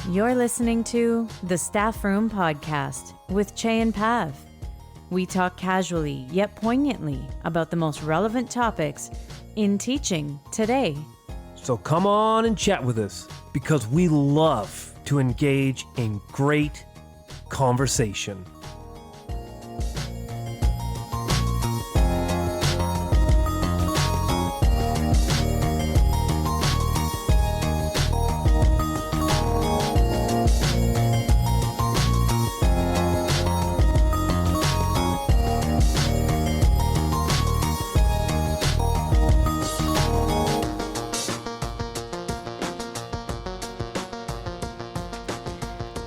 You're listening to the Staffroom podcast with Chey and Pav. We talk casually yet poignantly about the most relevant topics in teaching today. So come on and chat with us because we love to engage in great conversation.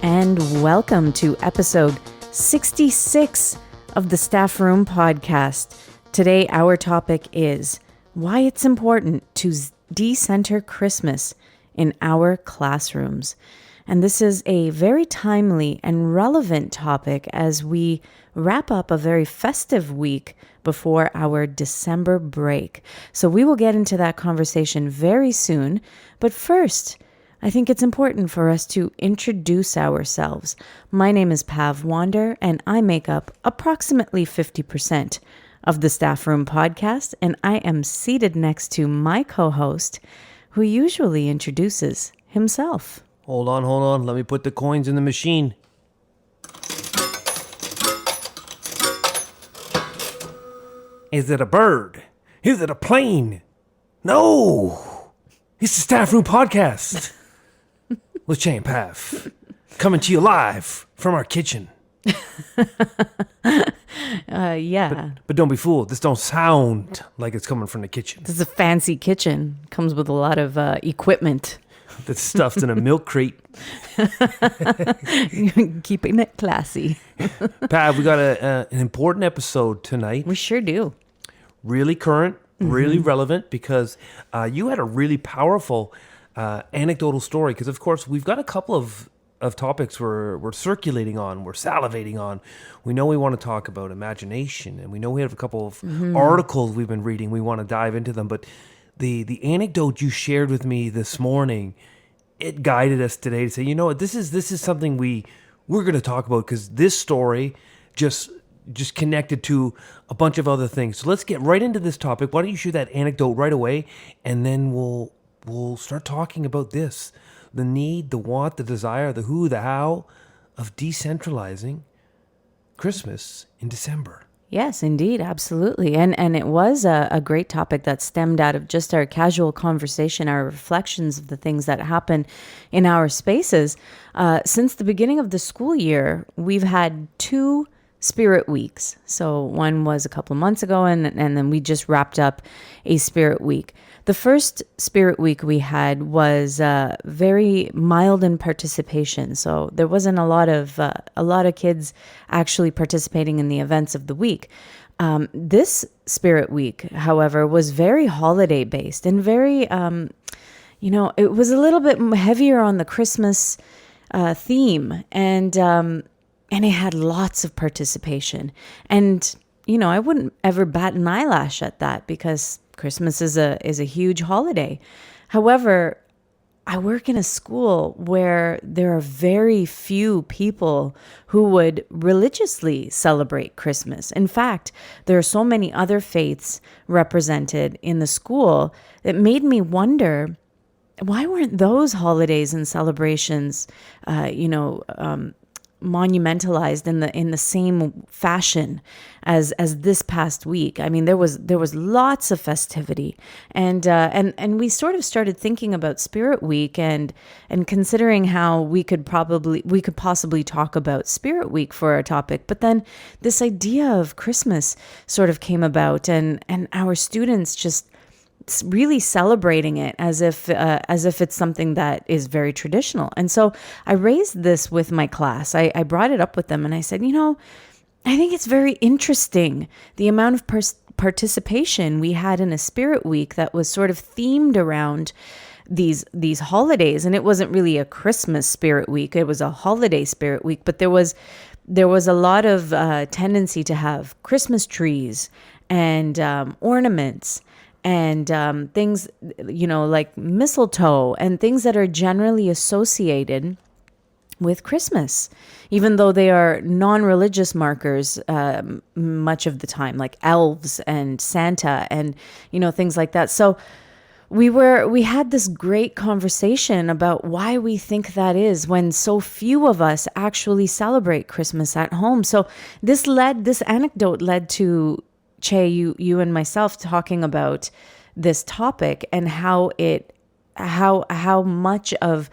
And welcome to episode 66 of the Staffroom podcast. Today, our topic is why it's important to decenter Christmas in our classrooms. And this is a very timely and relevant topic as we wrap up a very festive week before our December break. So we will get into that conversation very soon. But first, I think it's important for us to introduce ourselves. My name is Pav Wander, and I make up approximately 50% of the Staffroom podcast, and I am seated next to my co-host, who usually introduces himself. Hold on. Let me put the coins in the machine. Is it a bird? Is it a plane? No! It's the Staffroom podcast. With Chey and Pav, coming to you live from our kitchen. Yeah. But don't be fooled. This don't sound like it's coming from the kitchen. This is a fancy kitchen. Comes with a lot of equipment. That's stuffed in a milk crate. Keeping it classy. Pav, we got an important episode tonight. We sure do. Really current, really relevant, because you had a really powerful anecdotal story. Because, of course, we've got a couple of topics we're circulating on, we're salivating on. We know we want to talk about imagination, and we know we have a couple of articles we've been reading. We want to dive into them. But the anecdote you shared with me this morning, it guided us today to say, you know what, this is something we're going to talk about, because this story just connected to a bunch of other things. So let's get right into this topic. Why don't you share that anecdote right away, and then we'll start talking about this. The need, the want, the desire, the who, the how of decentralizing Christmas in December. Yes, indeed. Absolutely. And it was a great topic that stemmed out of just our casual conversation, our reflections of the things that happen in our spaces. Since the beginning of the school year, we've had 2 Spirit Weeks. So one was a couple of months ago, and then we just wrapped up a Spirit Week. The first Spirit Week we had was very mild in participation. So there wasn't a lot of kids actually participating in the events of the week. This Spirit Week, however, was very holiday based and very, it was a little bit heavier on the Christmas theme, and it had lots of participation. And, I wouldn't ever bat an eyelash at that, because Christmas is a huge holiday. However, I work in a school where there are very few people who would religiously celebrate Christmas. In fact, there are so many other faiths represented in the school that made me wonder, why weren't those holidays and celebrations, monumentalized in the same fashion as this past week? I mean, there was lots of festivity, and we sort of started thinking about Spirit Week and considering how we could possibly talk about Spirit Week for our topic. But then this idea of Christmas sort of came about, and our students just really celebrating it as if it's something that is very traditional. And so I raised this with my class. I brought it up with them, and I said, I think it's very interesting the amount of participation we had in a Spirit Week that was sort of themed around these holidays. And it wasn't really a Christmas Spirit Week, it was a holiday Spirit Week, but there was a lot of tendency to have Christmas trees and ornaments and things, like mistletoe and things that are generally associated with Christmas, even though they are non-religious markers much of the time, like elves and Santa and, things like that. So we had this great conversation about why we think that is when so few of us actually celebrate Christmas at home. So this anecdote led to Chey, you and myself talking about this topic and how much of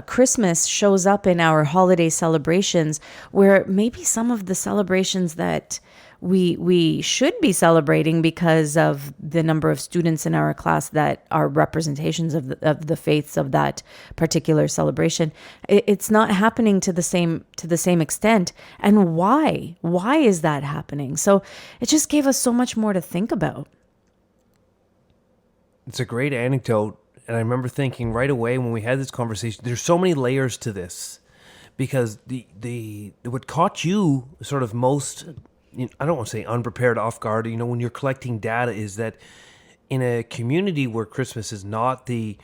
Christmas shows up in our holiday celebrations, where maybe some of the celebrations that we should be celebrating because of the number of students in our class that are representations of the faiths of that particular celebration, it's not happening to the same extent. And why is that happening? So it just gave us so much more to think about. It's a great anecdote. And I remember thinking right away when we had this conversation, there's so many layers to this, because the what caught you sort of most, I don't want to say unprepared, off guard, when you're collecting data, is that in a community where Christmas is not the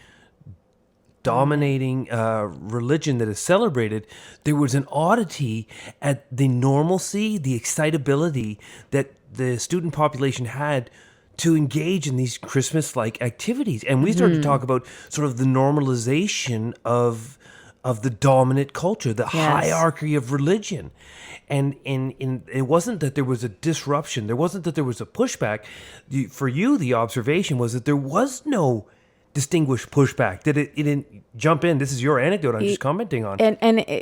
dominating religion that is celebrated, there was an oddity at the normalcy, the excitability that the student population had to engage in these Christmas-like activities. And we started to talk about sort of the normalization of the dominant culture, the hierarchy of religion. And it wasn't that there was a disruption. There wasn't that there was a pushback. For you, the observation was that there was no distinguished pushback, that it didn't jump in. This is your anecdote I'm just commenting on.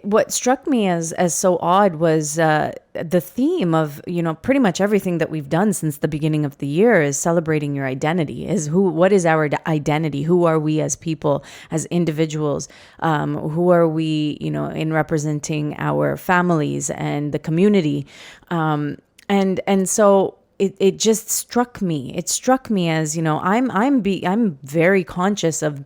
What struck me as so odd was the theme of, pretty much everything that we've done since the beginning of the year is celebrating your identity. What is our identity? Who are we as people, as individuals? Who are we, in representing our families and the community? And so it just struck me. It struck me as, I'm very conscious of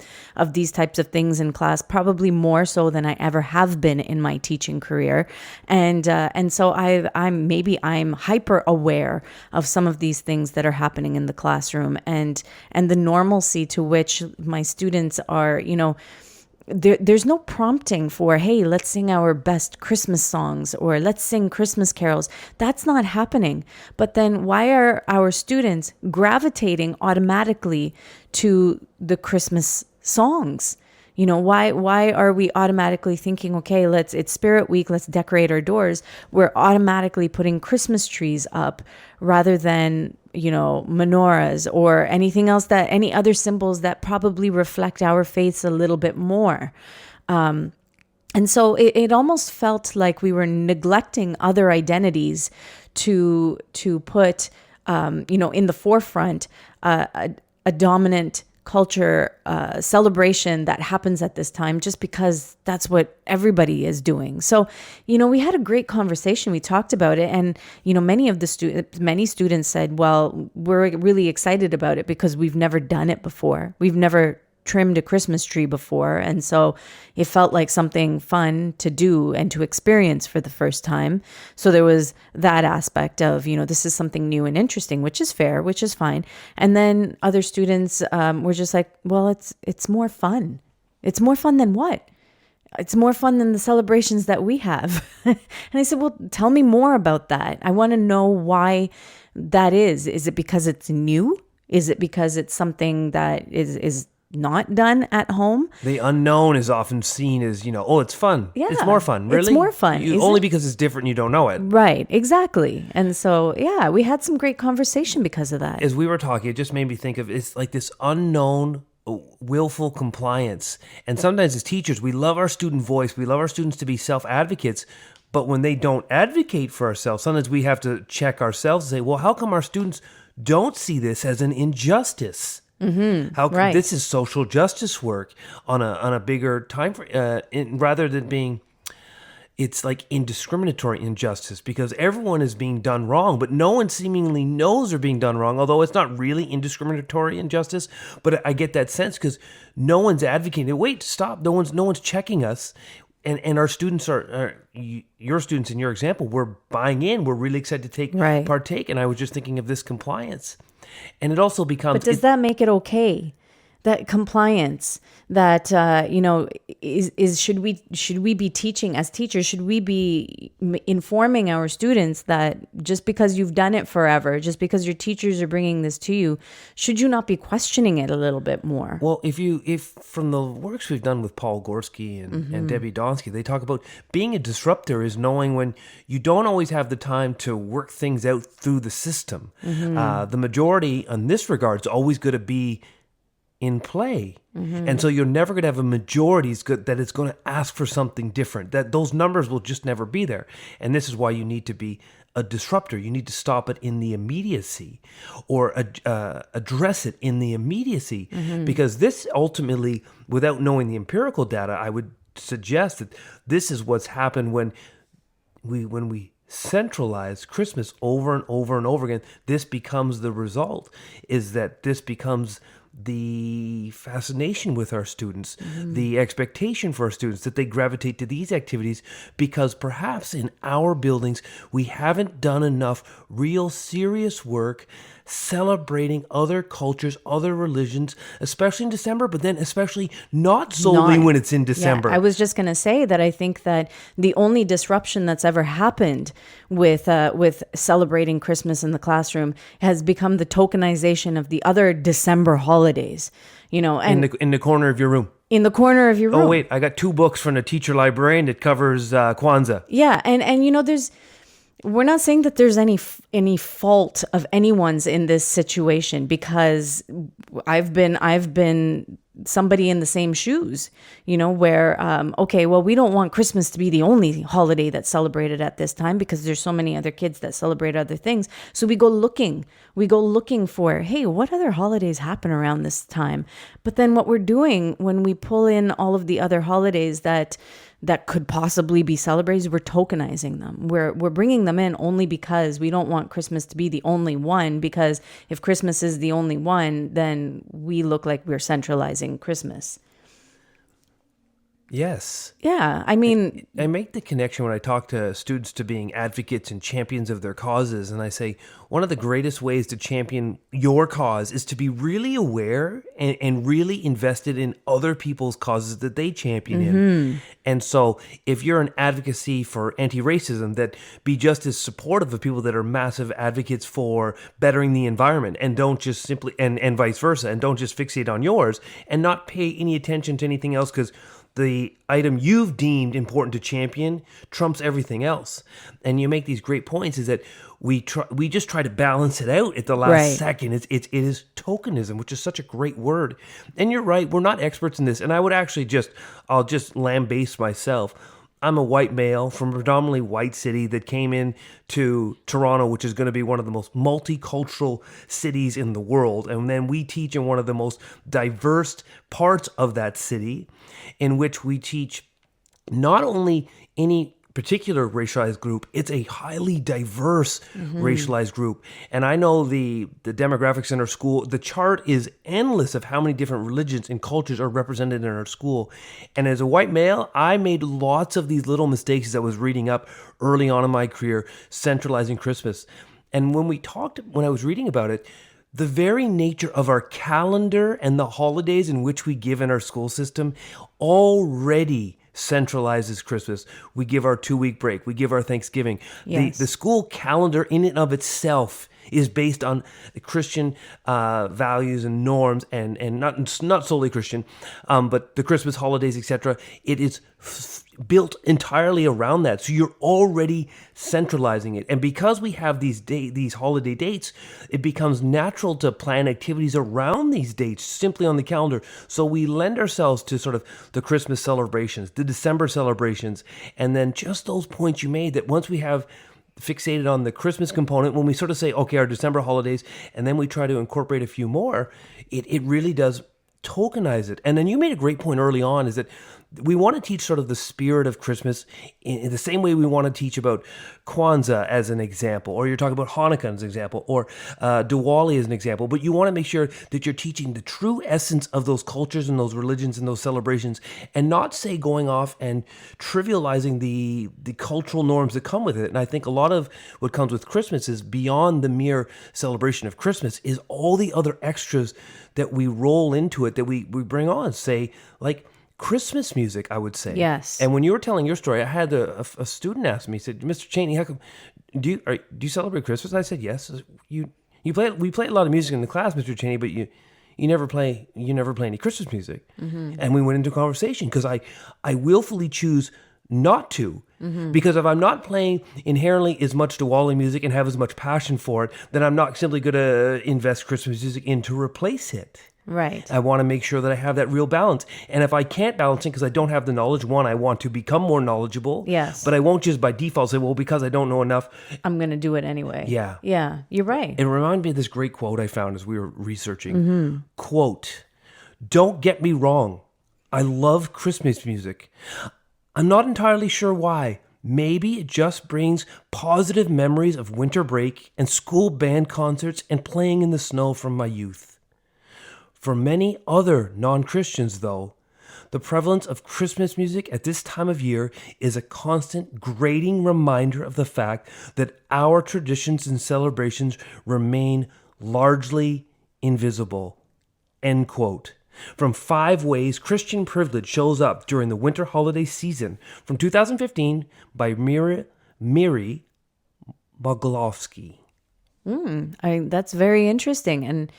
these types of things in class, probably more so than I ever have been in my teaching career. And so I'm hyper aware of some of these things that are happening in the classroom, and the normalcy to which my students are, there's no prompting for, hey, let's sing our best Christmas songs or let's sing Christmas carols. That's not happening. But then why are our students gravitating automatically to the Christmas songs? Why are we automatically thinking, okay, it's Spirit Week, let's decorate our doors. We're automatically putting Christmas trees up rather than, menorahs or anything else, any other symbols that probably reflect our faiths a little bit more. And so it almost felt like we were neglecting other identities to put, in the forefront, a dominant culture celebration that happens at this time, just because that's what everybody is doing. So, we had a great conversation. We talked about it, and many students said, "Well, we're really excited about it because we've never done it before. We've never trimmed a Christmas tree before, and so it felt like something fun to do and to experience for the first time." So there was that aspect of, this is something new and interesting, which is fair, which is fine. And then other students were just like, well, it's more fun. It's more fun than what? It's more fun than the celebrations that we have. And I said, well, tell me more about that. I want to know why that is. Is it because it's new? Is it because it's something that is not done at home? The unknown is often seen as, it's fun. Yeah, it's more fun. Really? It's more fun. Only because it's different, you don't know it. Right, exactly. And so, we had some great conversation because of that. As we were talking, it just made me think of, it's like this unknown willful compliance. And sometimes as teachers, we love our student voice. We love our students to be self-advocates. But when they don't advocate for ourselves, sometimes we have to check ourselves and say, well, how come our students don't see this as an injustice? Mm-hmm. How come this is social justice work on a bigger time frame, rather than being, it's like indiscriminatory injustice, because everyone is being done wrong, but no one seemingly knows they're being done wrong, although it's not really indiscriminatory injustice. But I get that sense because no one's advocating. Wait, stop! No one's checking us. And our students are your students in your example, we're buying in. We're really excited to partake. And I was just thinking of this compliance. And it also becomes... But does that make it okay? that compliance, that is should we be teaching as teachers, should we be informing our students that just because you've done it forever, just because your teachers are bringing this to you, should you not be questioning it a little bit more? Well, if from the works we've done with Paul Gorski and Debbie Donsky, they talk about being a disruptor is knowing when you don't always have the time to work things out through the system. The majority in this regard is always going to be in play. And so you're never going to have a majority that is going to ask for something different. That those numbers will just never be there. And this is why you need to be a disruptor. You need to stop it in the immediacy, or address it in the immediacy. Because this ultimately, without knowing the empirical data, I would suggest that this is what's happened when we centralize Christmas over and over and over again. This becomes the result, is that this becomes the fascination with our students, the expectation for our students that they gravitate to these activities, because perhaps in our buildings we haven't done enough real serious work celebrating other cultures, other religions, especially in December, but then especially not solely when it's in December. Yeah, I was just going to say that I think that the only disruption that's ever happened with celebrating Christmas in the classroom has become the tokenization of the other December holidays. And in the corner of your room. In the corner of your room. Oh wait, I got 2 books from the teacher librarian that covers Kwanzaa. Yeah, and we're not saying that there's any fault of anyone's in this situation, because I've been somebody in the same shoes, where, okay, well, we don't want Christmas to be the only holiday that's celebrated at this time, because there's so many other kids that celebrate other things. So we go looking for, hey, what other holidays happen around this time? But then what we're doing when we pull in all of the other holidays that could possibly be celebrated, we're tokenizing them. We're bringing them in only because we don't want Christmas to be the only one, because if Christmas is the only one, then we look like we're centralizing Christmas. Yes. Yeah, I mean, I make the connection when I talk to students to being advocates and champions of their causes. And I say, one of the greatest ways to champion your cause is to be really aware and really invested in other people's causes that they champion in. And so if you're an advocacy for anti-racism, that be just as supportive of people that are massive advocates for bettering the environment, and don't just simply, and vice versa, and don't just fixate on yours and not pay any attention to anything else, because the item you've deemed important to champion trumps everything else. And you make these great points, is that we just try to balance it out at the last second. It is tokenism, which is such a great word. And you're right, we're not experts in this. And I would actually I'll just lambaste myself. I'm a white male from a predominantly white city that came in to Toronto, which is going to be one of the most multicultural cities in the world. And then we teach in one of the most diverse parts of that city, in which we teach not only any particular racialized group, it's a highly diverse racialized group. And I know the demographics in our school, the chart is endless of how many different religions and cultures are represented in our school. And as a white male, I made lots of these little mistakes as I was reading up early on in my career, centralizing Christmas. And when I was reading about it, the very nature of our calendar and the holidays in which we give in our school system already centralizes Christmas. We give our 2-week break. We give our Thanksgiving. Yes. The school calendar in and of itself is based on Christian values and norms, and not solely Christian, but the Christmas holidays, etc. It is built entirely around that. So you're already centralizing it. And because we have these holiday dates, it becomes natural to plan activities around these dates simply on the calendar. So we lend ourselves to sort of the Christmas celebrations, the December celebrations, and then just those points you made, that once we have fixated on the Christmas component, when we sort of say, okay, our December holidays, and then we try to incorporate a few more, it really does tokenize it. And then you made a great point early on, is that we want to teach sort of the spirit of Christmas in the same way we want to teach about Kwanzaa as an example, or you're talking about Hanukkah as an example, or Diwali as an example, but you want to make sure that you're teaching the true essence of those cultures and those religions and those celebrations, and not, say, going off and trivializing the cultural norms that come with it. And I think a lot of what comes with Christmas is beyond the mere celebration of Christmas, is all the other extras that we roll into it, that we bring on, say, like Christmas music, I would say. Yes. And when you were telling your story, I had a student ask me, he said, Mr. Cheney, how come, do you celebrate Christmas? I said, yes. We play a lot of music in the class, Mr. Cheney, but you never play any Christmas music. And we went into conversation because I willfully choose not to. Because if I'm not playing inherently as much Diwali music and have as much passion for it, then I'm not simply going to invest Christmas music in to replace it. Right. I want to make sure that I have that real balance. And if I can't balance it because I don't have the knowledge, one, I want to become more knowledgeable. Yes. But I won't just by default say, well, because I don't know enough, I'm going to do it anyway. Yeah. Yeah, you're right. It reminded me of this great quote I found as we were researching. Quote, "Don't get me wrong. I love Christmas music. I'm not entirely sure why. Maybe it just brings positive memories of winter break and school band concerts and playing in the snow from my youth. For many other non-Christians, though, the prevalence of Christmas music at this time of year is a constant grating reminder of the fact that our traditions and celebrations remain largely invisible." End quote. From 5 ways Christian privilege shows up during the winter holiday season, from 2015 by Miri Bogolowski. That's very interesting, and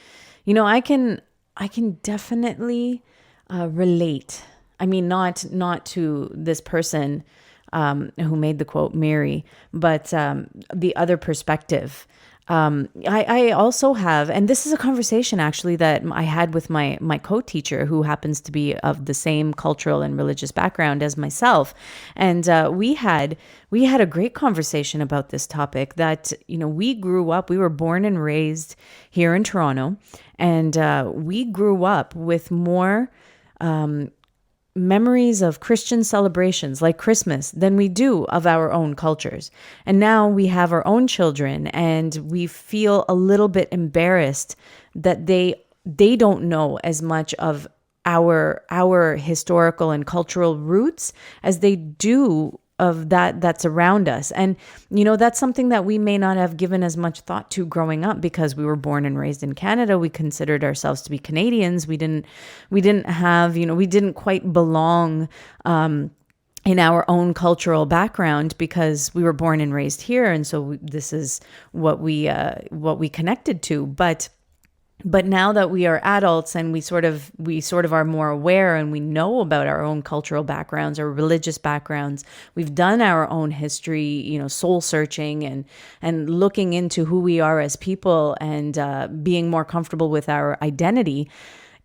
I can definitely relate. I mean, not to this person who made the quote, Mary, but the other perspective. I also have, and this is a conversation actually that I had with my co-teacher, who happens to be of the same cultural and religious background as myself. And we had a great conversation about this topic that, we grew up, we were born and raised here in Toronto, and we grew up with more memories of Christian celebrations like Christmas than we do of our own cultures. And now we have our own children, and we feel a little bit embarrassed that they don't know as much of our historical and cultural roots as they do of that's around us. And that's something that we may not have given as much thought to growing up, because we were born and raised in Canada. We considered ourselves to be Canadians. We didn't have, we didn't quite belong in our own cultural background because we were born and raised here, and so this is what we connected to. But now that we are adults and we sort of are more aware, and we know about our own cultural backgrounds or religious backgrounds, we've done our own history, soul searching and looking into who we are as people, and being more comfortable with our identity.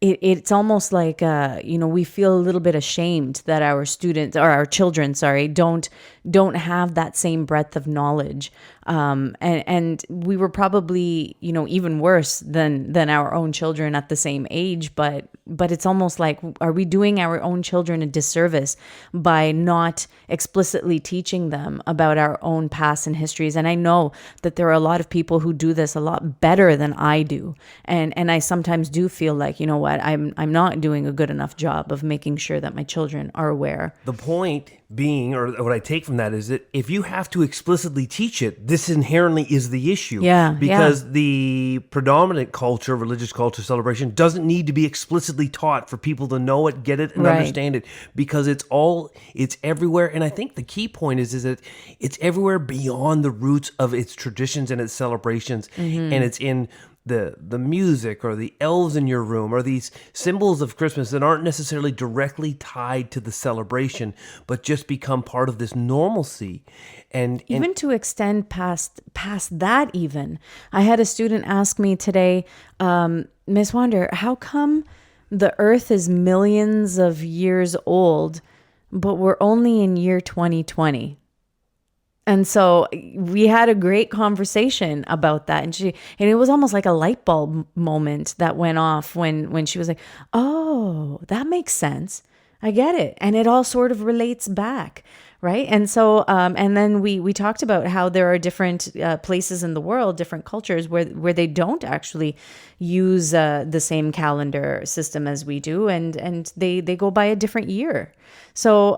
It's almost like, we feel a little bit ashamed that our children, don't have that same breadth of knowledge. And we were probably, even worse than our own children at the same age. But it's almost like, are we doing our own children a disservice by not explicitly teaching them about our own past and histories? And I know that there are a lot of people who do this a lot better than I do. And I sometimes do feel like, what, I'm not doing a good enough job of making sure that my children are aware. The point being, or what I take from that, is that if you have to explicitly teach it, this inherently is the issue. Yeah. Because the predominant culture, religious culture, celebration doesn't need to be explicitly taught for people to know it, get it, and understand it, because it's everywhere. And I think the key point is that it's everywhere beyond the roots of its traditions and its celebrations. And it's in the music, or the elves in your room, or these symbols of Christmas that aren't necessarily directly tied to the celebration, but just become part of this normalcy. And even to extend past that, even. I had a student ask me today, Miss Wander, how come the earth is millions of years old, but we're only in year 2020? And so we had a great conversation about that. And it was almost like a light bulb moment that went off when she was like, oh, that makes sense. I get it. And it all sort of relates back, Right. And so, and then we talked about how there are different places in the world, different cultures where they don't actually use the same calendar system as we do, and they go by a different year. So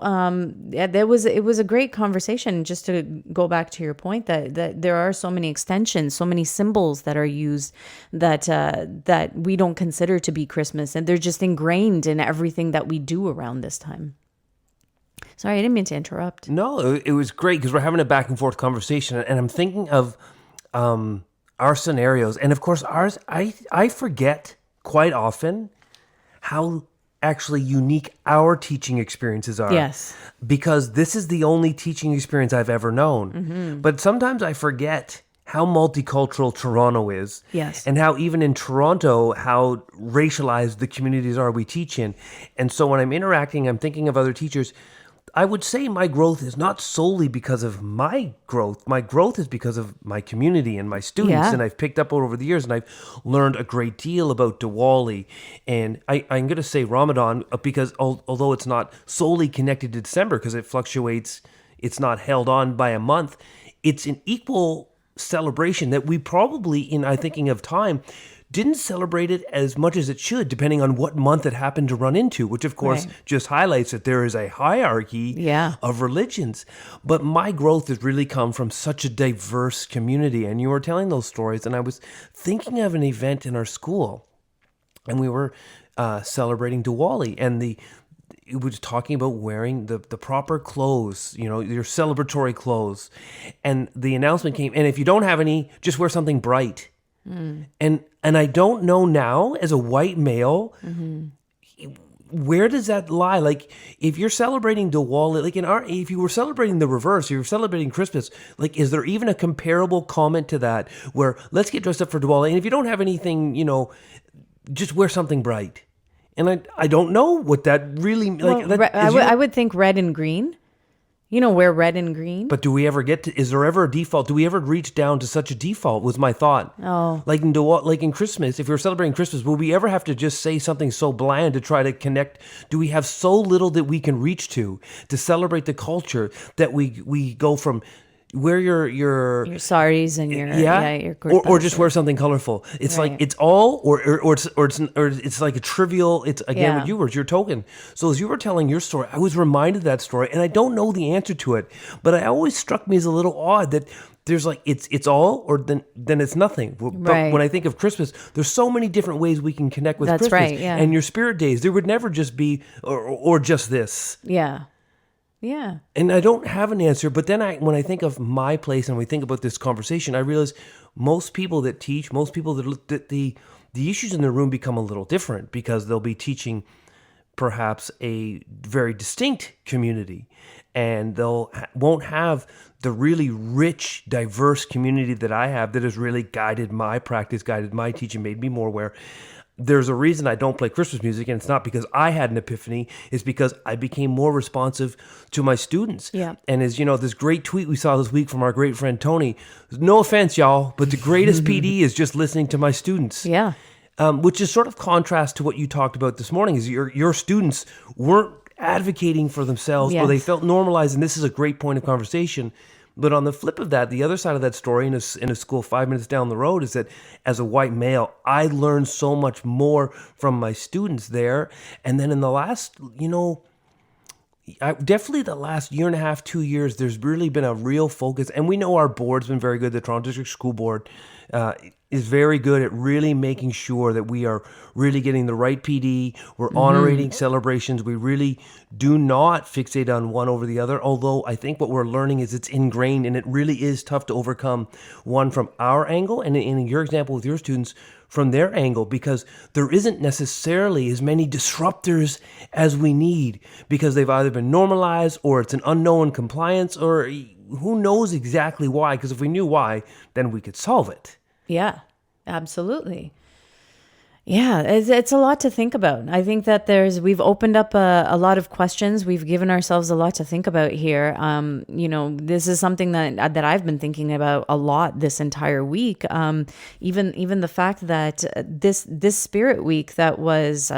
yeah, it was a great conversation. Just to go back to your point that there are so many extensions, so many symbols that are used that we don't consider to be Christmas, and they're just ingrained in everything that we do around this time. Sorry, I didn't mean to interrupt. No, it was great because we're having a back and forth conversation, and I'm thinking of our scenarios, and of course ours. I forget quite often how actually unique our teaching experiences are. Yes. Because this is the only teaching experience I've ever known. Mm-hmm. But sometimes I forget how multicultural Toronto is. Yes. And how even in Toronto, how racialized the communities are we teach in. And so when I'm interacting, I'm thinking of other teachers. I would say my growth is not solely because of my growth. My growth is because of my community and my students. Yeah. And I've picked up over the years, and I've learned a great deal about Diwali. And I'm going to say Ramadan because although it's not solely connected to December because it fluctuates, it's not held on by a month, it's an equal celebration that we probably, in I thinking of time, didn't celebrate it as much as it should, depending on what month it happened to run into, which of course Right. just highlights that there is a hierarchy Yeah. of religions. But my growth has really come from such a diverse community. And you were telling those stories, and I was thinking of an event in our school, and we were celebrating Diwali, and it was talking about wearing the proper clothes, your celebratory clothes. And the announcement came, and if you don't have any, just wear something bright. And I don't know now, as a white male, where does that lie? Like, if you're celebrating Diwali, like if you were celebrating the reverse, if you're celebrating Christmas, like, is there even a comparable comment to that where let's get dressed up for Diwali, and if you don't have anything, just wear something bright? And I don't know what that really like. Well, I would think red and green. Wear red and green. But do we ever is there ever a default? Do we ever reach down to such a default? Was my thought. Oh. Like in Christmas, if we're celebrating Christmas, will we ever have to just say something so bland to try to connect? Do we have so little that we can reach to celebrate the culture that we go from wear your saris and your your or just wear something colorful. It's Right. like it's all or it's like a trivial. It's again Yeah. what you were. You're token. So as you were telling your story, I was reminded of that story, and I don't know the answer to it, but it always struck me as a little odd that there's like it's all or then it's nothing. But Right. when I think of Christmas, there's so many different ways we can connect with That's Christmas. right, yeah. And your spirit days, there would never just be or just this. Yeah. Yeah. And I don't have an answer, but then when I think of my place and we think about this conversation, I realize most people that teach, most people that the issues in the room become a little different because they'll be teaching perhaps a very distinct community, and won't have the really rich, diverse community that I have that has really guided my practice, guided my teaching, made me more aware. There's a reason I don't play Christmas music, and it's not because I had an epiphany. It's because I became more responsive to my students. Yeah. And as you know, this great tweet we saw this week from our great friend Tony, no offense, y'all, but the greatest PD is just listening to my students. Yeah. Which is sort of contrast to what you talked about this morning, is your students weren't advocating for themselves, or they Yes. felt normalized, and this is a great point of conversation. But on the flip of that, the other side of that story in a school 5 minutes down the road is that as a white male, I learned so much more from my students there. And then in the last, definitely the last year and a half, 2 years, there's really been a real focus. And we know our board's been very good. The Toronto District School Board is very good at really making sure that we are really getting the right PD. We're honoring celebrations. We really do not fixate on one over the other. Although I think what we're learning is it's ingrained, and it really is tough to overcome one from our angle, and in your example with your students, from their angle, because there isn't necessarily as many disruptors as we need, because they've either been normalized or it's an unknown compliance, or who knows exactly why. Because if we knew why, then we could solve it. Yeah, absolutely. Yeah, it's a lot to think about. I think that we've opened up a lot of questions. We've given ourselves a lot to think about here. This is something that I've been thinking about a lot this entire week. Even the fact that this Spirit Week that was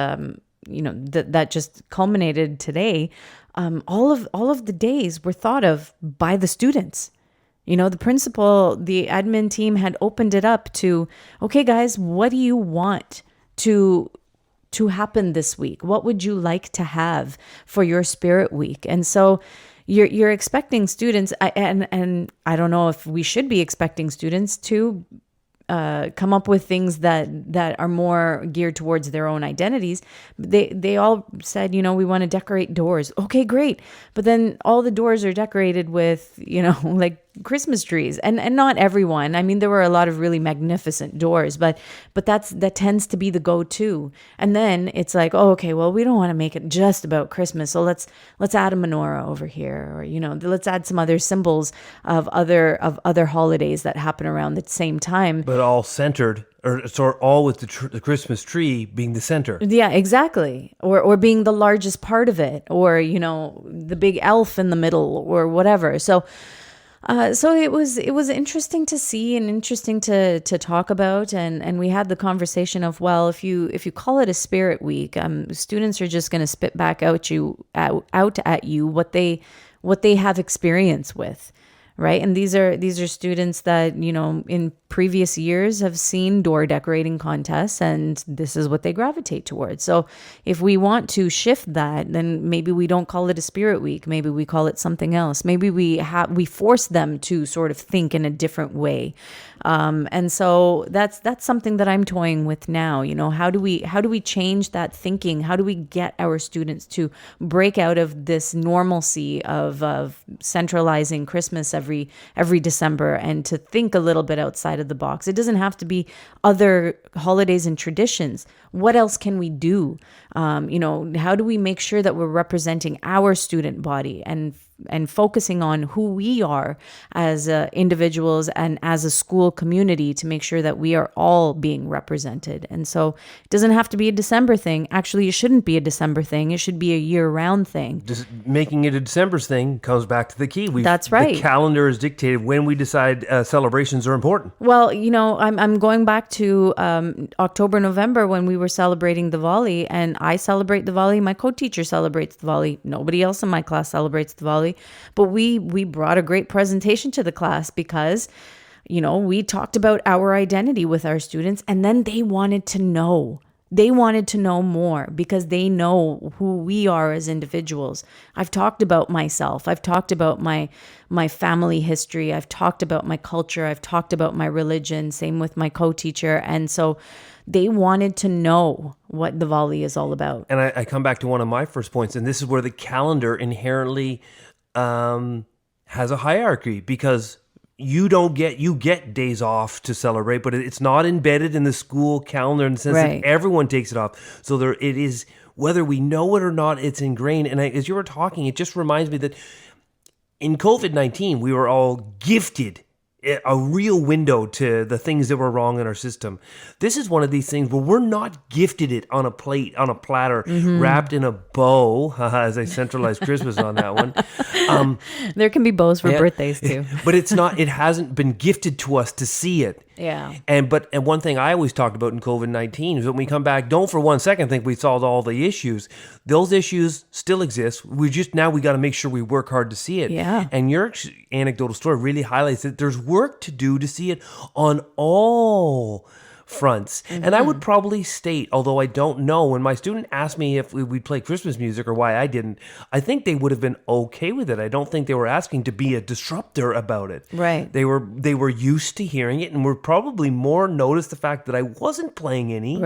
that just culminated today, all of the days were thought of by the students. The principal, the admin team had opened it up to, okay, guys, what do you want to happen this week? What would you like to have for your spirit week? And so you're expecting students, and I don't know if we should be expecting students to come up with things that are more geared towards their own identities. They all said, we want to decorate doors. Okay, great. But then all the doors are decorated with, like Christmas trees, and not everyone. I mean, there were a lot of really magnificent doors, but that tends to be the go-to. And then it's like, oh, okay, well, we don't want to make it just about Christmas, so let's add a menorah over here, or let's add some other symbols of other holidays that happen around the same time, but all centered, or sort of all with the Christmas tree being the center. Yeah, exactly. Or being the largest part of it, or the big elf in the middle, or whatever. So it was interesting to see and interesting to talk about, and we had the conversation of, well, if you call it a spirit week, students are just going to spit back out at you what they have experience with, right? And these are students that in previous years have seen door decorating contests, and this is what they gravitate towards. So if we want to shift that, then maybe we don't call it a spirit week. Maybe we call it something else. Maybe we force them to sort of think in a different way. And so that's something that I'm toying with now. How do we change that thinking? How do we get our students to break out of this normalcy of centralizing Christmas every December, and to think a little bit outside of the box? It doesn't have to be other holidays and traditions. What else can we do? How do we make sure that we're representing our student body and focusing on who we are as individuals and as a school community, to make sure that we are all being represented? And so it doesn't have to be a December thing. Actually, it shouldn't be a December thing. It should be a year-round thing. Just making it a December thing comes back to the key. That's right. The calendar is dictated when we decide celebrations are important. Well, I'm going back to October, November, when we were celebrating Diwali, and I celebrate Diwali. My co-teacher celebrates Diwali. Nobody else in my class celebrates Diwali. But we brought a great presentation to the class because, we talked about our identity with our students, and then they wanted to know. They wanted to know more because they know who we are as individuals. I've talked about myself. I've talked about my family history. I've talked about my culture. I've talked about my religion. Same with my co-teacher. And so they wanted to know what Diwali is all about. And I come back to one of my first points, and this is where the calendar inherently has a hierarchy, because you get days off to celebrate, but it's not embedded in the school calendar in the sense that everyone takes it off. So it is, whether we know it or not, it's ingrained. And as you were talking, it just reminds me that in COVID-19, we were all gifted a real window to the things that were wrong in our system. This is one of these things where we're not gifted it on a plate, on a platter, wrapped in a bow, as I centralized Christmas on that one. There can be bows for birthdays too. But it hasn't been gifted to us to see it. Yeah. And one thing I always talked about in COVID-19 is when we come back, don't for one second think we solved all the issues. Those issues still exist. We got to make sure we work hard to see it. Yeah. And your anecdotal story really highlights that there's work to do to see it on all fronts. And I would probably state, although I don't know, when my student asked me if we'd play Christmas music or why I didn't, I think they would have been okay with it. I don't think they were asking to be a disruptor about it. Right. They were used to hearing it, and were probably more noticed the fact that I wasn't playing any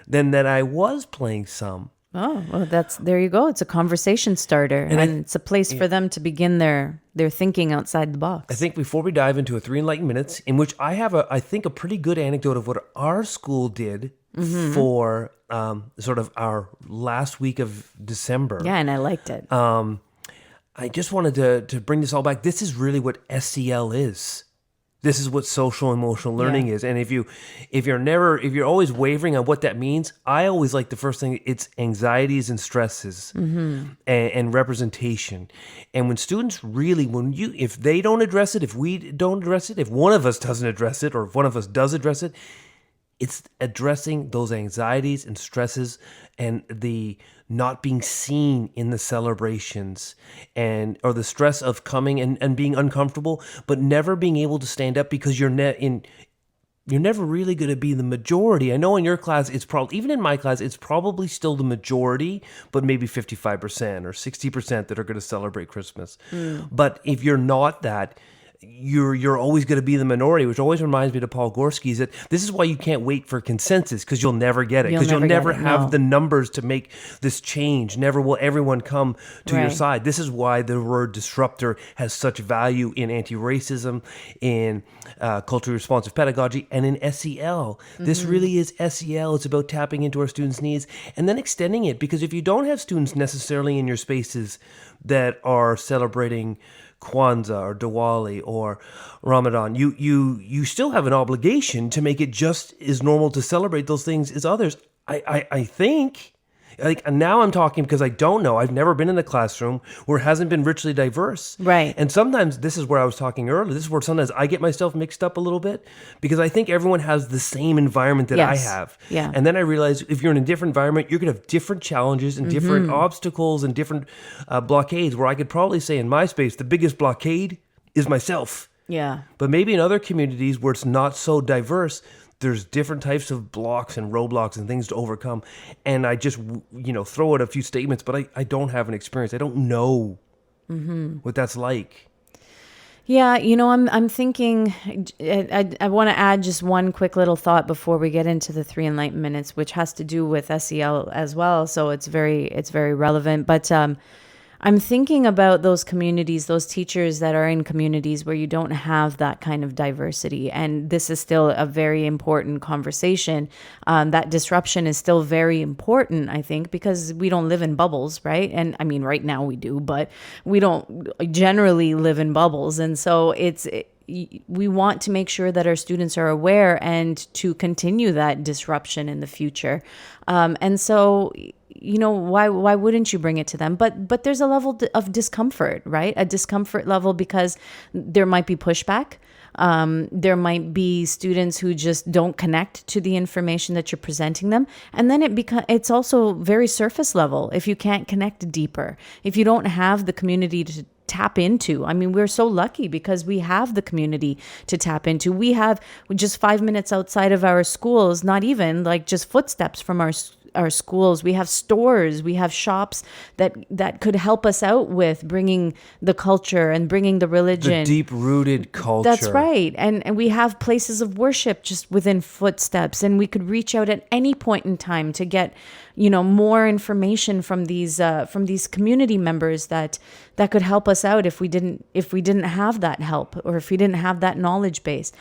than that I was playing some. Oh, well, there you go. It's a conversation starter, and it's a place for them to begin their thinking outside the box. I think before we dive into a 3 Enlightened Minutes, in which I have a pretty good anecdote of what our school did for sort of our last week of December. Yeah, and I liked it. I just wanted to bring this all back. This is really what SEL is. This is what social emotional learning is. And if you're always wavering on what that means, I always like the first thing, it's anxieties and stresses and representation. And when students really, if they don't address it, if we don't address it, if one of us doesn't address it, or if one of us does address it, It's addressing those anxieties and stresses and the not being seen in the celebrations or the stress of coming and being uncomfortable, but never being able to stand up because you're never really going to be the majority. I know in your class, even in my class, it's probably still the majority, but maybe 55% or 60% that are going to celebrate Christmas. But if you're not that, you're always going to be the minority, which always reminds me to Paul Gorski's that this is why you can't wait for consensus, because you'll never get it, because you'll never have the numbers to make this change. Never will everyone come to your side. This is why the word disruptor has such value in anti-racism, in culturally responsive pedagogy, and in SEL. This really is SEL. It's about tapping into our students' needs and then extending it, because if you don't have students necessarily in your spaces that are celebrating Kwanzaa or Diwali or Ramadan, you still have an obligation to make it just as normal to celebrate those things as others. I think, like, now I'm talking because I don't know. I've never been in a classroom where it hasn't been richly diverse. Right. And sometimes, this is where I was talking earlier, this is where sometimes I get myself mixed up a little bit, because I think everyone has the same environment that I have. Yeah. And then I realize if you're in a different environment, you're going to have different challenges and different obstacles and different blockades, where I could probably say in my space, the biggest blockade is myself. Yeah. But maybe in other communities where it's not so diverse, there's different types of blocks and roadblocks and things to overcome. And I just, throw out a few statements, but I don't have an experience. I don't know what that's like. Yeah, I'm thinking, I want to add just one quick little thought before we get into the 3 Enlightened Minutes, which has to do with SEL as well. So it's very relevant. But I'm thinking about those communities, those teachers that are in communities where you don't have that kind of diversity. And this is still a very important conversation. That disruption is still very important, I think, because we don't live in bubbles, right? And I mean, right now we do, but we don't generally live in bubbles. And so we want to make sure that our students are aware and to continue that disruption in the future. And so, why wouldn't you bring it to them? But there's a level of discomfort, right? A discomfort level because there might be pushback. There might be students who just don't connect to the information that you're presenting them. And then it's also very surface level if you can't connect deeper, if you don't have the community to tap into. I mean, we're so lucky because we have the community to tap into. We have just 5 minutes outside of our schools, not even like just footsteps from our schools. We have stores, we have shops that could help us out with bringing the culture and bringing the religion. The deep-rooted culture. That's right. And we have places of worship just within footsteps, and we could reach out at any point in time to get, more information from these community members that could help us out if we didn't have that help, or if we didn't have that knowledge base.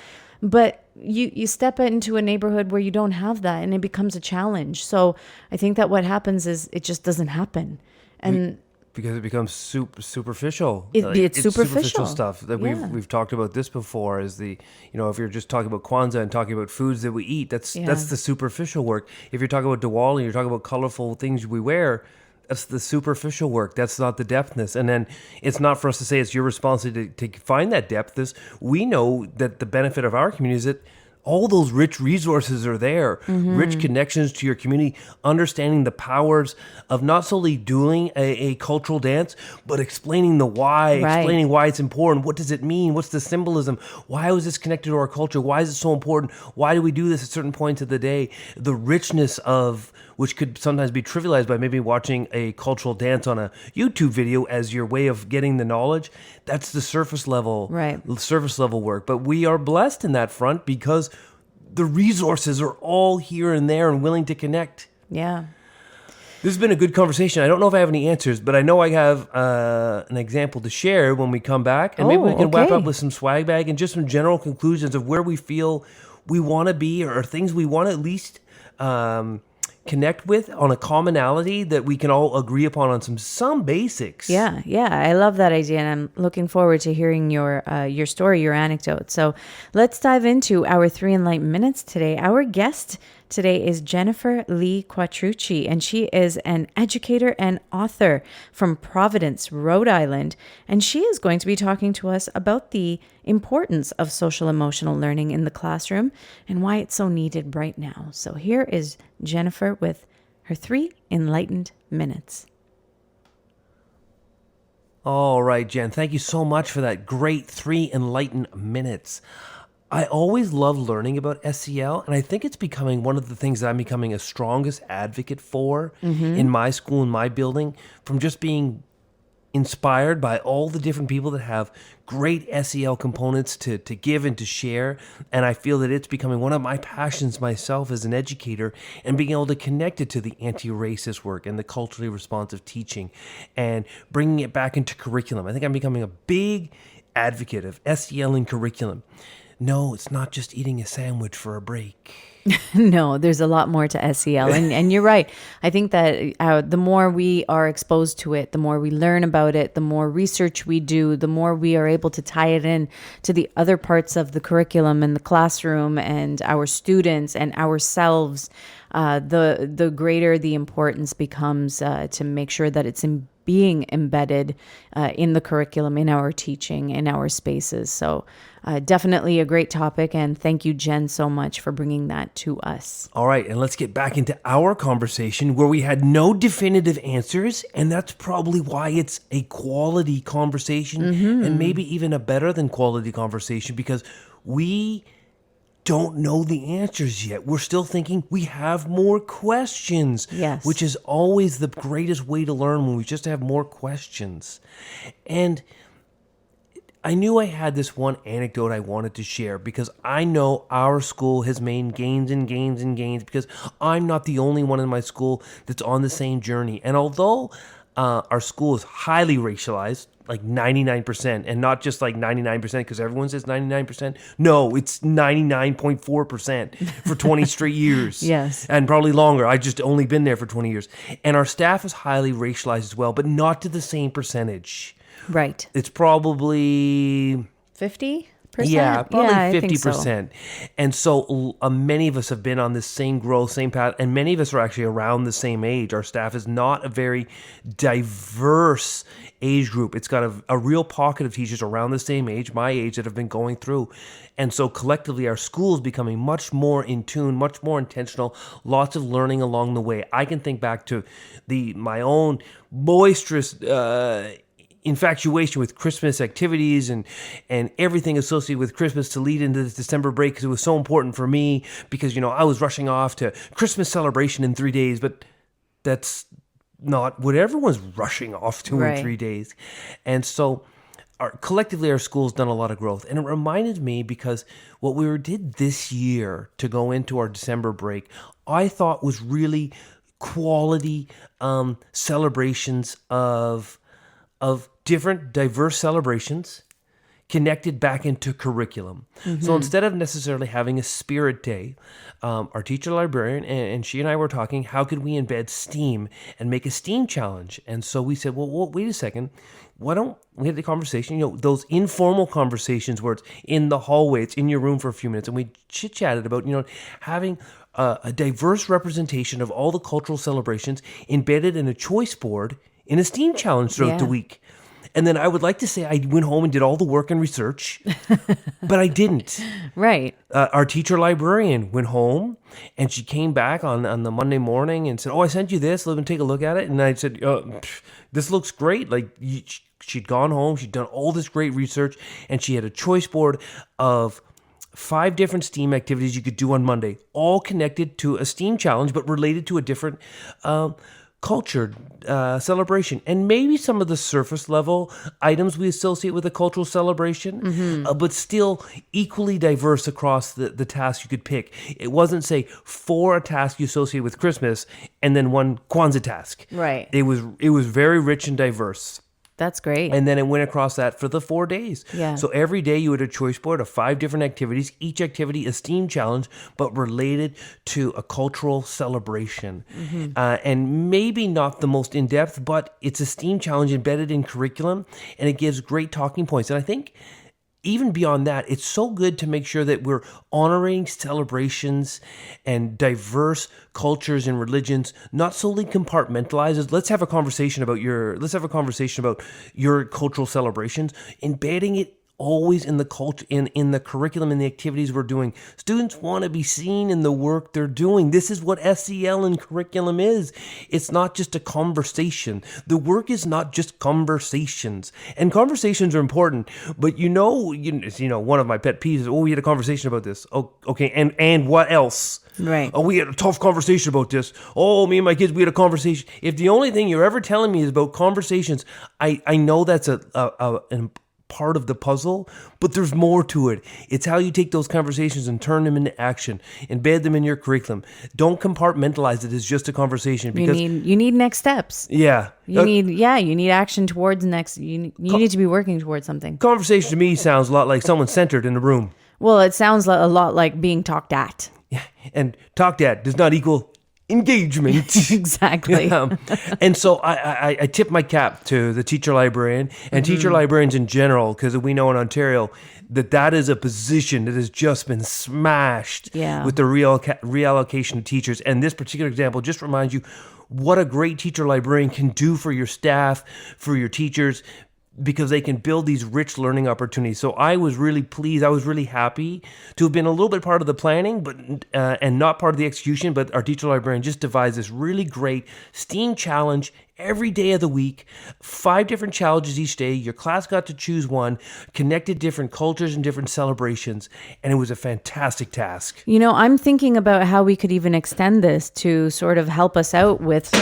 But you step into a neighborhood where you don't have that, and it becomes a challenge. So I think that what happens is it just doesn't happen. And because it becomes superficial. It's superficial stuff that we've talked about this before. Is if you're just talking about Kwanzaa and talking about foods that we eat, that's the superficial work. If you're talking about Diwali, you're talking about colorful things we wear. That's the superficial work. That's not the depthness. And then it's not for us to say it's your responsibility to find that depthness. We know that the benefit of our community is that all those rich resources are there, rich connections to your community, understanding the powers of not solely doing a cultural dance, but explaining the why, explaining why it's important. What does it mean? What's the symbolism? Why was this connected to our culture? Why is it so important? Why do we do this at certain points of the day? The richness of which could sometimes be trivialized by maybe watching a cultural dance on a YouTube video as your way of getting the knowledge. That's the surface level work. But we are blessed in that front because the resources are all here and there and willing to connect. Yeah. This has been a good conversation. I don't know if I have any answers, but I know I have an example to share when we come back. And maybe we can wrap up with some swag bag and just some general conclusions of where we feel we want to be, or things we want to at least connect with on a commonality that we can all agree upon on some basics. Yeah. I love that idea, and I'm looking forward to hearing your story, your anecdote. So let's dive into our 3 Enlightened Minutes today. Our guest today is Jennifer Lee Quattrucci, and she is an educator and author from Providence, Rhode Island. And she is going to be talking to us about the importance of social emotional learning in the classroom and why it's so needed right now. So here is Jennifer with her 3 enlightened minutes. All right, Jen, thank you so much for that great 3 enlightened minutes. I always love learning about SEL, and I think it's becoming one of the things that I'm becoming a strongest advocate for in my school, in my building, from just being inspired by all the different people that have great SEL components to give and to share. And I feel that it's becoming one of my passions myself as an educator, and being able to connect it to the anti-racist work and the culturally responsive teaching and bringing it back into curriculum. I think I'm becoming a big advocate of SEL in curriculum. No, it's not just eating a sandwich for a break. No, there's a lot more to SEL. And you're right. I think that the more we are exposed to it, the more we learn about it, the more research we do, the more we are able to tie it in to the other parts of the curriculum and the classroom and our students and ourselves, the greater the importance becomes to make sure that it's being embedded in the curriculum, in our teaching, in our spaces. So definitely a great topic. And thank you, Jen, so much for bringing that to us. All right, and let's get back into our conversation where we had no definitive answers, and that's probably why it's a quality conversation, and maybe even a better than quality conversation, because we don't know the answers yet. We're still thinking we have more questions, Yes. which is always the greatest way to learn, when we just have more questions. And I knew I had this one anecdote I wanted to share, because I know our school has made gains and gains and gains, because I'm not the only one in my school that's on the same journey. And although our school is highly racialized, like 99%, and not just like 99% because everyone says 99%. No, it's 99.4% for 20 straight years. Yes. And probably longer. I just only been there for 20 years. And our staff is highly racialized as well, but not to the same percentage. Right. It's probably 50%? Yeah, probably I think so. 50%. And so many of us have been on this same growth, same path, and many of us are actually around the same age. Our staff is not a very diverse age group. It's got a real pocket of teachers around the same age, my age, that have been going through. And so collectively, our school is becoming much more in tune, much more intentional, lots of learning along the way. I can think back to my own boisterous infatuation with Christmas activities and everything associated with Christmas to lead into this December break, because it was so important for me, because, I was rushing off to Christmas celebration in 3 days, but that's not what everyone's rushing off to in 3 days. And so collectively, our school's done a lot of growth. And it reminded me, because what we did this year to go into our December break, I thought was really quality celebrations of different diverse celebrations connected back into curriculum. So instead of necessarily having a spirit day, our teacher librarian and she and I were talking, how could we embed STEAM and make a STEAM challenge? And so we said, well, wait a second. Why don't we have the conversation, those informal conversations where it's in the hallway, it's in your room for a few minutes, and we chit-chatted about, having a diverse representation of all the cultural celebrations embedded in a choice board in a STEAM challenge throughout the week. And then I would like to say I went home and did all the work and research, but I didn't. Right. Our teacher librarian went home, and she came back on the Monday morning and said, I sent you this. Let me take a look at it. And I said, this looks great. She'd gone home. She'd done all this great research, and she had a choice board of 5 different STEAM activities you could do on Monday, all connected to a STEAM challenge, but related to a different cultured celebration. And maybe some of the surface level items we associate with a cultural celebration, but still equally diverse across the tasks you could pick. It wasn't, say, 4 a task you associate with Christmas and then 1 Kwanzaa task. Right. It was very rich and diverse. That's great. And then it went across that for the 4 days. Yeah. So every day you had a choice board of 5 different activities, each activity a STEAM challenge, but related to a cultural celebration. And maybe not the most in-depth, but it's a STEAM challenge embedded in curriculum, and it gives great talking points. And I think even beyond that, it's so good to make sure that we're honoring celebrations and diverse cultures and religions, not solely compartmentalized. Let's have a conversation about your cultural celebrations, embedding it always in the culture, in the curriculum and the activities we're doing. Students want to be seen in the work they're doing. This is what SEL and curriculum is. It's not just a conversation. The work is not just conversations. And conversations are important, but one of my pet peeves is, we had a conversation about this. Oh, okay, and what else? Right. Oh, we had a tough conversation about this. Oh, me and my kids, we had a conversation. If the only thing you're ever telling me is about conversations, I know that's an part of the puzzle, but there's more to it. It's how you take those conversations and turn them into action, embed them in your curriculum. Don't compartmentalize it as just a conversation, because you need next steps. Yeah. You need action towards next. You need to be working towards something. Conversation to me sounds a lot like someone centered in the room. Well, it sounds a lot like being talked at. Yeah. And talked at does not equal engagement. Exactly. And so I tip my cap to the teacher librarian and teacher librarians in general, because we know in Ontario that is a position that has just been smashed with the reallocation of teachers. And this particular example just reminds you what a great teacher librarian can do for your staff, for your teachers, because they can build these rich learning opportunities. So I was really pleased. I was really happy to have been a little bit part of the planning, but and not part of the execution. But our teacher librarian just devised this really great STEAM challenge every day of the week, 5 different challenges each day. Your class got to choose one, connected different cultures and different celebrations, and it was a fantastic task. I'm thinking about how we could even extend this to sort of help us out with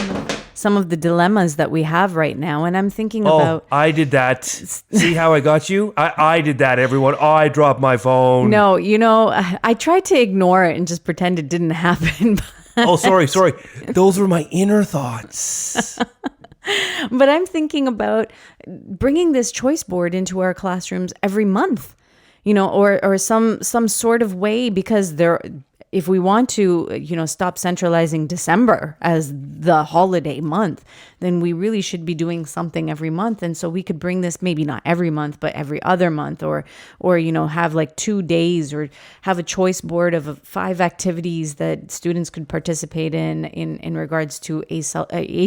some of the dilemmas that we have right now. And I'm thinking about... Oh, I did that. See how I got you? I did that, everyone. I dropped my phone. No, I tried to ignore it and just pretend it didn't happen. Oh, sorry. Those were my inner thoughts. But I'm thinking about bringing this choice board into our classrooms every month, or some sort of way, because if we want to, stop centralizing December as the holiday month, then we really should be doing something every month. And so we could bring this, maybe not every month, but every other month, or have like 2 days, or have a choice board of 5 activities that students could participate in regards to a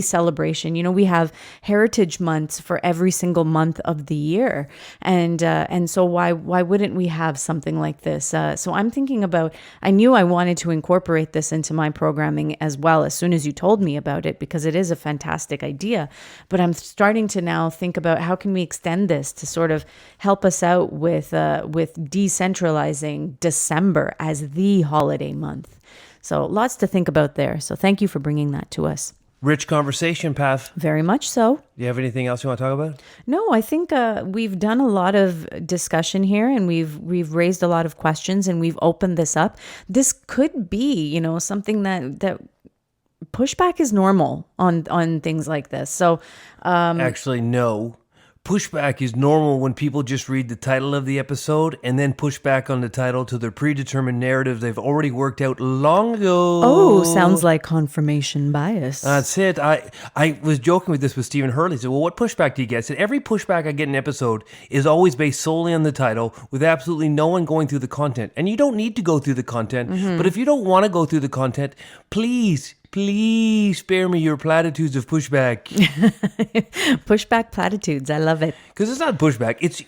celebration. We have heritage months for every single month of the year. And so why wouldn't we have something like this? So I'm thinking about, I knew I wanted to incorporate this into my programming as well as soon as you told me about it, because it is a fantastic idea. But I'm starting to now think about how can we extend this to sort of help us out with decentralizing December as the holiday month. So lots to think about there. So thank you for bringing that to us. Rich conversation, Path. Very much so. Do you have anything else you want to talk about? No, I think we've done a lot of discussion here, and we've raised a lot of questions, and we've opened this up. This could be, something that pushback is normal on things like this. So actually, no. Pushback is normal when people just read the title of the episode and then push back on the title to their predetermined narrative they've already worked out long ago. Oh, sounds like confirmation bias. That's it. I was joking with this with Stephen Hurley. He said, well, what pushback do you get? I said, every pushback I get in an episode is always based solely on the title, with absolutely no one going through the content. And you don't need to go through the content, but if you don't want to go through the content, please spare me your platitudes of pushback. Pushback platitudes. I love it. Because it's not pushback. It's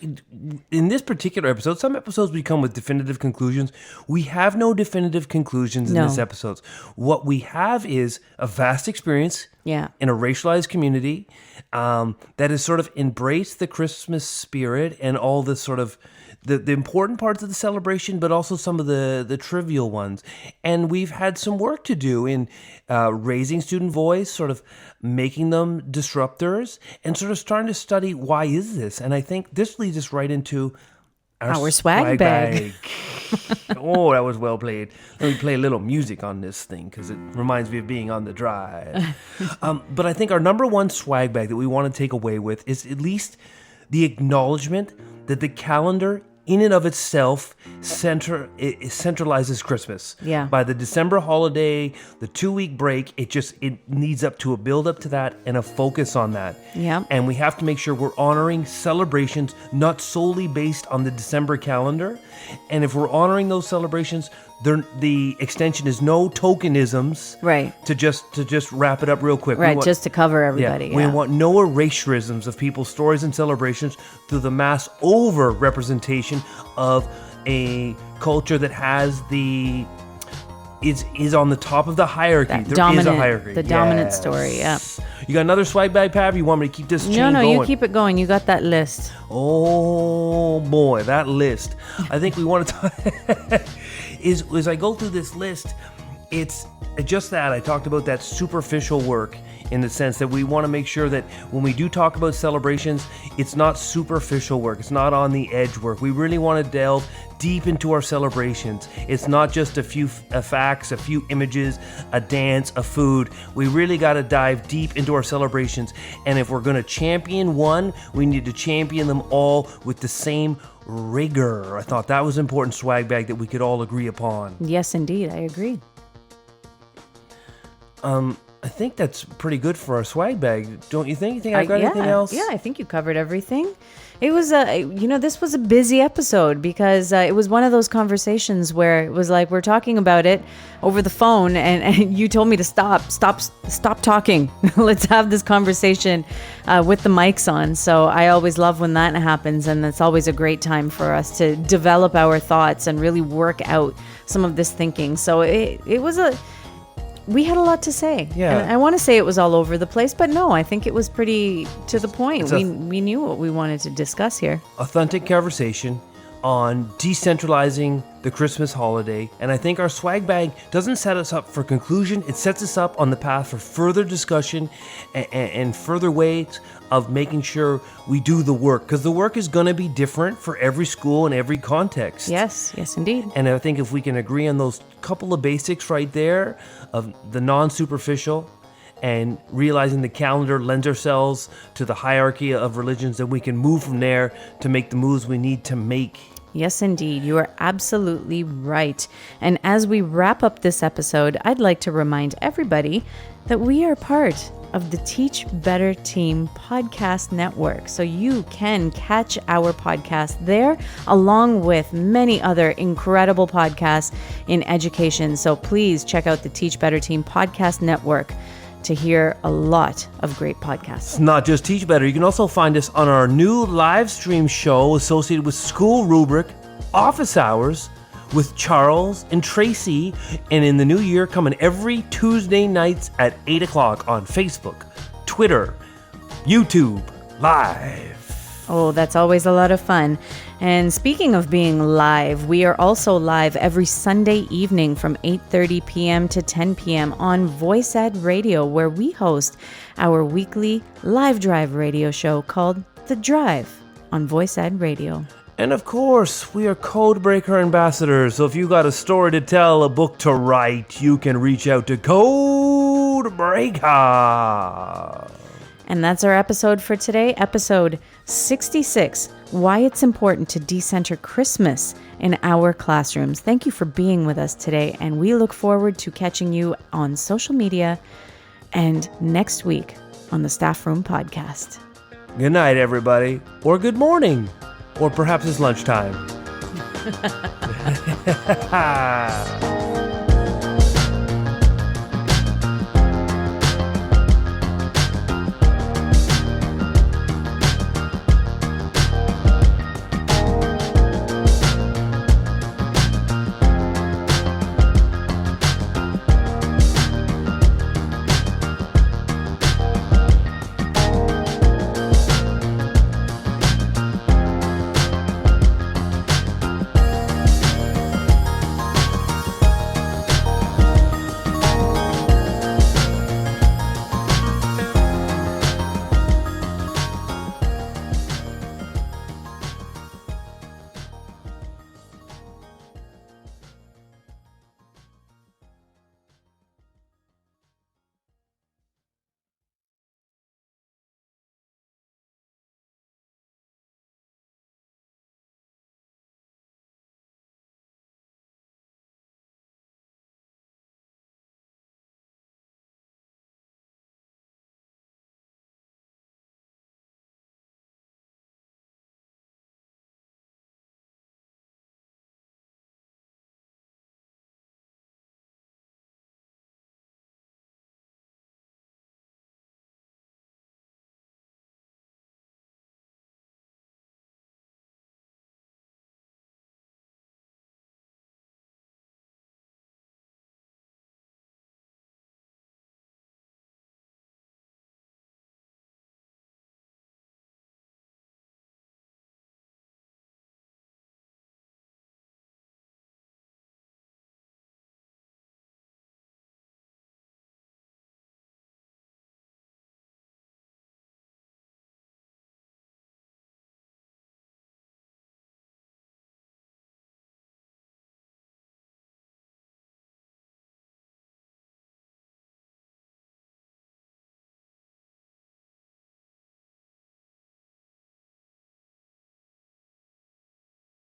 in this particular episode, some episodes we come with definitive conclusions. We have no definitive conclusions in this episode. What we have is a vast experience in a racialized community that has sort of embraced the Christmas spirit and all the sort of the important parts of the celebration, but also some of the trivial ones. And we've had some work to do in raising student voice, sort of making them disruptors, and sort of starting to study why is this. And I think this leads us right into our swag bag. Oh, that was well played. Let me play a little music on this thing because it reminds me of being on the drive. But I think our number one swag bag that we want to take away with is at least the acknowledgement that the calendar in and of itself it centralizes Christmas. Yeah. By the December holiday, the 2-week break, it needs up to a build up to that and a focus on that. Yeah. And we have to make sure we're honoring celebrations not solely based on the December calendar. And if we're honoring those celebrations, the extension is no tokenisms. Right. To just wrap it up real quick. Right, just to cover everybody. We want no erasurisms of people's stories and celebrations through the mass over representation of a culture that has is on the top of the hierarchy. That There dominant, is a hierarchy. the dominant story, yeah. You got another swag bag, Pav? You want me to keep this chain going? No, you keep it going. You got that list. Oh boy, that list. I think we want to is as I go through this list, it's just that I talked about that superficial work, in the sense that we want to make sure that when we do talk about celebrations, it's not superficial work. It's not on the edge work. We really want to delve deep into our celebrations. It's not just a few facts, a few images, a dance, a food. We really got to dive deep into our celebrations. And if we're going to champion one, we need to champion them all with the same rigor. I thought that was important swag bag that we could all agree upon. Yes, indeed. I agree. I think that's pretty good for our swag bag, don't you think? You think I got anything else? Yeah, I think you covered everything. It was this was a busy episode because it was one of those conversations where it was like we're talking about it over the phone, and you told me to stop talking. Let's have this conversation with the mics on. So I always love when that happens, and it's always a great time for us to develop our thoughts and really work out some of this thinking. So it was we had a lot to say. Yeah. And I want to say it was all over the place, but no, I think it was pretty to the point. We knew what we wanted to discuss here. Authentic conversation on decentralizing the Christmas holiday. And I think our swag bag doesn't set us up for conclusion. It sets us up on the path for further discussion and further ways of making sure we do the work. Because the work is going to be different for every school and every context. Yes, indeed. And I think if we can agree on those couple of basics right there of the non-superficial and realizing the calendar lends ourselves to the hierarchy of religions, that we can move from there to make the moves we need to make. Yes, indeed. You are absolutely right. And as we wrap up this episode, I'd like to remind everybody that we are part of the Teach Better Team podcast network. So you can catch our podcast there, along with many other incredible podcasts in education. So please check out the Teach Better Team podcast network to hear a lot of great podcasts. It's not just Teach Better. You can also find us on our new live stream show associated with School Rubric, Office Hours, with Charles and Tracy, and in the new year coming every Tuesday nights at 8 o'clock on Facebook, Twitter, YouTube, live. Oh, that's always a lot of fun. And speaking of being live, we are also live every Sunday evening from 8:30 p.m. to 10 p.m. on Voice Ed Radio, where we host our weekly live drive radio show called The Drive on Voice Ed Radio. And of course, we are Codebreaker ambassadors, so if you got a story to tell, a book to write, you can reach out to Codebreaker. And that's our episode for today, episode 66, Why It's Important to Decenter Christmas in Our Classrooms. Thank you for being with us today, and we look forward to catching you on social media and next week on the Staffroom podcast. Good night, everybody, or good morning. Or perhaps it's lunchtime.